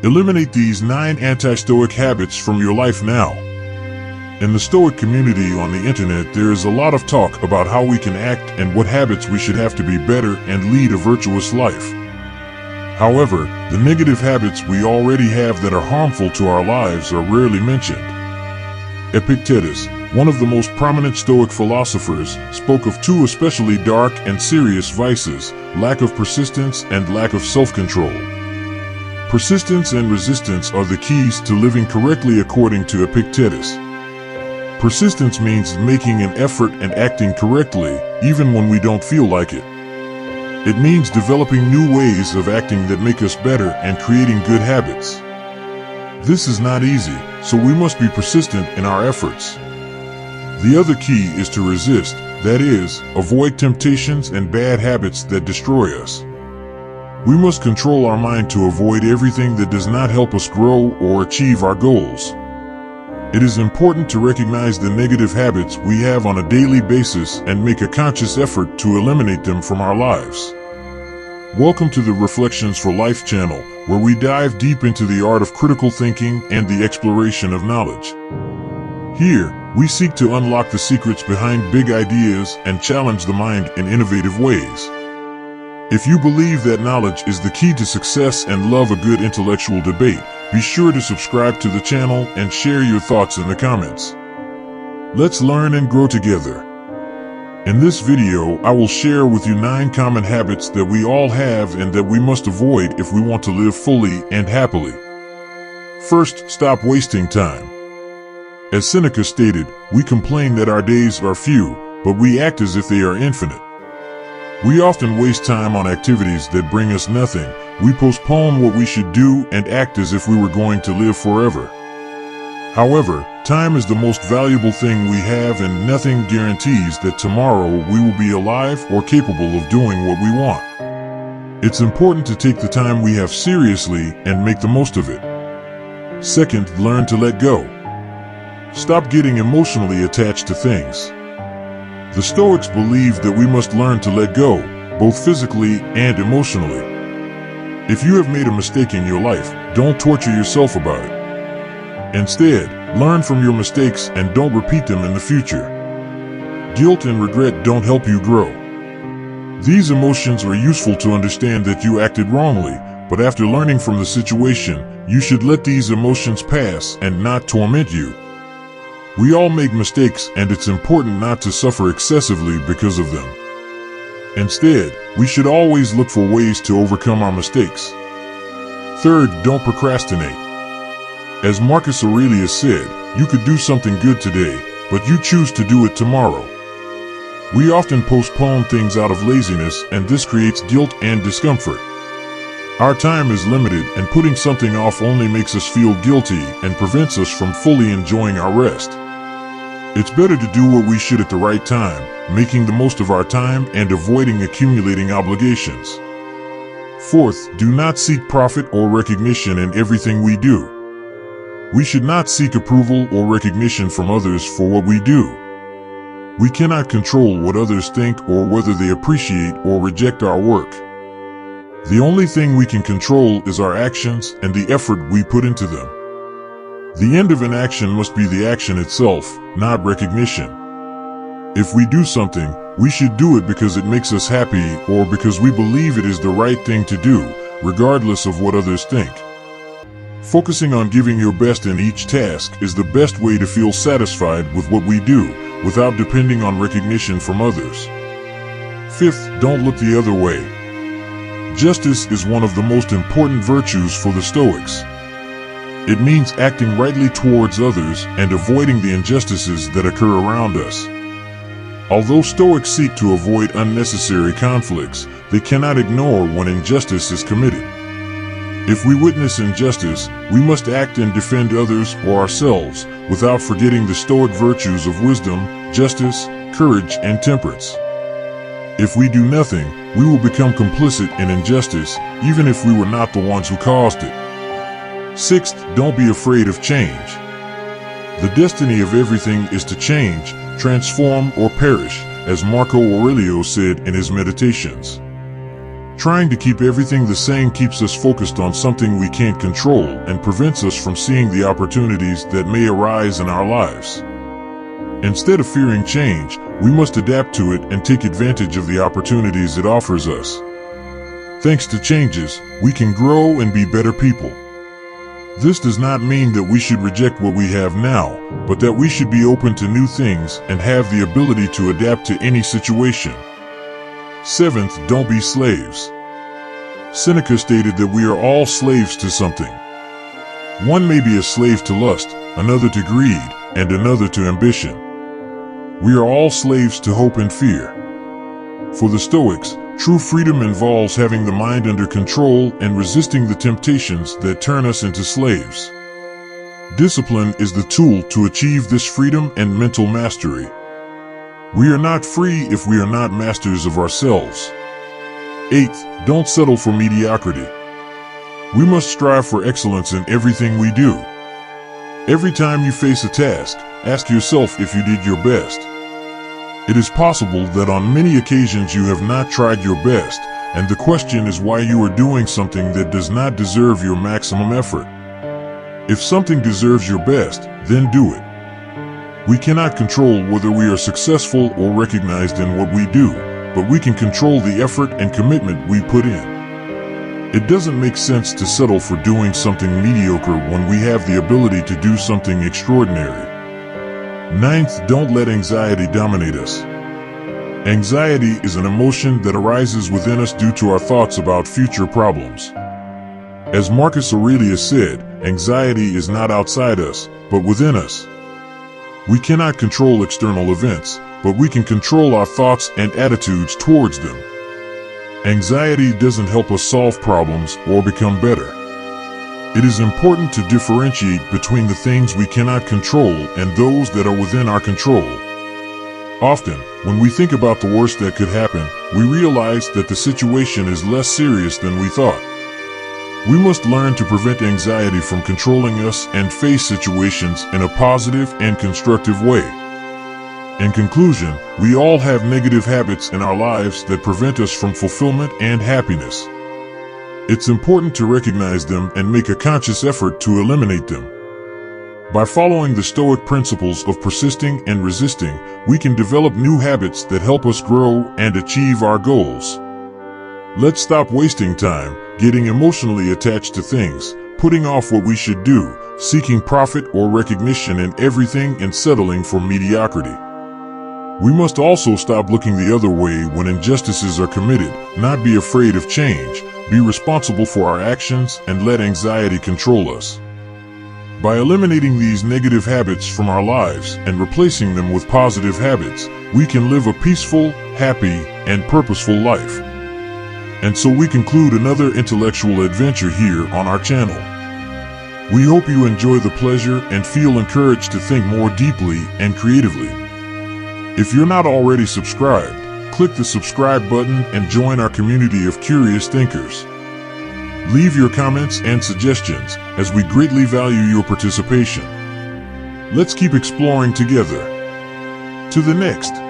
Eliminate these 9 anti-Stoic habits from your life now. In the Stoic community on the internet, there is a lot of talk about how we can act and what habits we should have to be better and lead a virtuous life. However, the negative habits we already have that are harmful to our lives are rarely mentioned. Epictetus, one of the most prominent Stoic philosophers, spoke of 2 especially dark and serious vices: lack of persistence and lack of self-control. Persistence and resistance are the keys to living correctly according to Epictetus. Persistence means making an effort and acting correctly, even when we don't feel like it. It means developing new ways of acting that make us better and creating good habits. This is not easy, so we must be persistent in our efforts. The other key is to resist, that is, avoid temptations and bad habits that destroy us. We must control our mind to avoid everything that does not help us grow or achieve our goals. It is important to recognize the negative habits we have on a daily basis and make a conscious effort to eliminate them from our lives. Welcome to the Reflections for Life channel, where we dive deep into the art of critical thinking and the exploration of knowledge. Here, we seek to unlock the secrets behind big ideas and challenge the mind in innovative ways. If you believe that knowledge is the key to success and love a good intellectual debate, be sure to subscribe to the channel and share your thoughts in the comments. Let's learn and grow together. In this video, I will share with you 9 common habits that we all have and that we must avoid if we want to live fully and happily. First, stop wasting time. As Seneca stated, we complain that our days are few, but we act as if they are infinite. We often waste time on activities that bring us nothing. We postpone what we should do and act as if we were going to live forever. However, time is the most valuable thing we have, and nothing guarantees that tomorrow we will be alive or capable of doing what we want. It's important to take the time we have seriously and make the most of it. Second, learn to let go. Stop getting emotionally attached to things. The Stoics believe that we must learn to let go, both physically and emotionally. If you have made a mistake in your life, don't torture yourself about it. Instead, learn from your mistakes and don't repeat them in the future. Guilt and regret don't help you grow. These emotions are useful to understand that you acted wrongly, but after learning from the situation, you should let these emotions pass and not torment you. We all make mistakes, and it's important not to suffer excessively because of them. Instead, we should always look for ways to overcome our mistakes. Third, don't procrastinate. As Marcus Aurelius said, you could do something good today, but you choose to do it tomorrow. We often postpone things out of laziness, and this creates guilt and discomfort. Our time is limited, and putting something off only makes us feel guilty and prevents us from fully enjoying our rest. It's better to do what we should at the right time, making the most of our time and avoiding accumulating obligations. Fourth, do not seek profit or recognition in everything we do. We should not seek approval or recognition from others for what we do. We cannot control what others think or whether they appreciate or reject our work. The only thing we can control is our actions and the effort we put into them. The end of an action must be the action itself, not recognition. If we do something, we should do it because it makes us happy or because we believe it is the right thing to do, regardless of what others think. Focusing on giving your best in each task is the best way to feel satisfied with what we do, without depending on recognition from others. Fifth, don't look the other way. Justice is one of the most important virtues for the Stoics. It means acting rightly towards others and avoiding the injustices that occur around us. Although Stoics seek to avoid unnecessary conflicts, they cannot ignore when injustice is committed. If we witness injustice, we must act and defend others or ourselves, without forgetting the Stoic virtues of wisdom, justice, courage, and temperance. If we do nothing, we will become complicit in injustice, even if we were not the ones who caused it. Sixth, don't be afraid of change. The destiny of everything is to change, transform, or perish, as Marco Aurelio said in his Meditations. Trying to keep everything the same keeps us focused on something we can't control and prevents us from seeing the opportunities that may arise in our lives. Instead of fearing change, we must adapt to it and take advantage of the opportunities it offers us. Thanks to changes, we can grow and be better people. This does not mean that we should reject what we have now, but that we should be open to new things and have the ability to adapt to any situation. 7th, don't be slaves. Seneca stated that we are all slaves to something. One may be a slave to lust, another to greed, and another to ambition. We are all slaves to hope and fear. For the Stoics, true freedom involves having the mind under control and resisting the temptations that turn us into slaves. Discipline is the tool to achieve this freedom and mental mastery. We are not free if we are not masters of ourselves. 8th, don't settle for mediocrity. We must strive for excellence in everything we do. Every time you face a task, ask yourself if you did your best. It is possible that on many occasions you have not tried your best, and the question is why you are doing something that does not deserve your maximum effort. If something deserves your best, then do it. We cannot control whether we are successful or recognized in what we do, but we can control the effort and commitment we put in. It doesn't make sense to settle for doing something mediocre when we have the ability to do something extraordinary. 9th, don't let anxiety dominate us. Anxiety is an emotion that arises within us due to our thoughts about future problems. As Marcus Aurelius said, anxiety is not outside us, but within us. We cannot control external events, but we can control our thoughts and attitudes towards them. Anxiety doesn't help us solve problems or become better. It is important to differentiate between the things we cannot control and those that are within our control. Often, when we think about the worst that could happen, we realize that the situation is less serious than we thought. We must learn to prevent anxiety from controlling us and face situations in a positive and constructive way. In conclusion, we all have negative habits in our lives that prevent us from fulfillment and happiness. It's important to recognize them and make a conscious effort to eliminate them. By following the Stoic principles of persisting and resisting, we can develop new habits that help us grow and achieve our goals. Let's stop wasting time, getting emotionally attached to things, putting off what we should do, seeking profit or recognition in everything, and settling for mediocrity. We must also stop looking the other way when injustices are committed, not be afraid of change, be responsible for our actions, and let anxiety control us. By eliminating these negative habits from our lives and replacing them with positive habits, we can live a peaceful, happy, and purposeful life. And so we conclude another intellectual adventure here on our channel. We hope you enjoy the pleasure and feel encouraged to think more deeply and creatively. If you're not already subscribed, click the subscribe button and join our community of curious thinkers. Leave your comments and suggestions, as we greatly value your participation. Let's keep exploring together. To the next.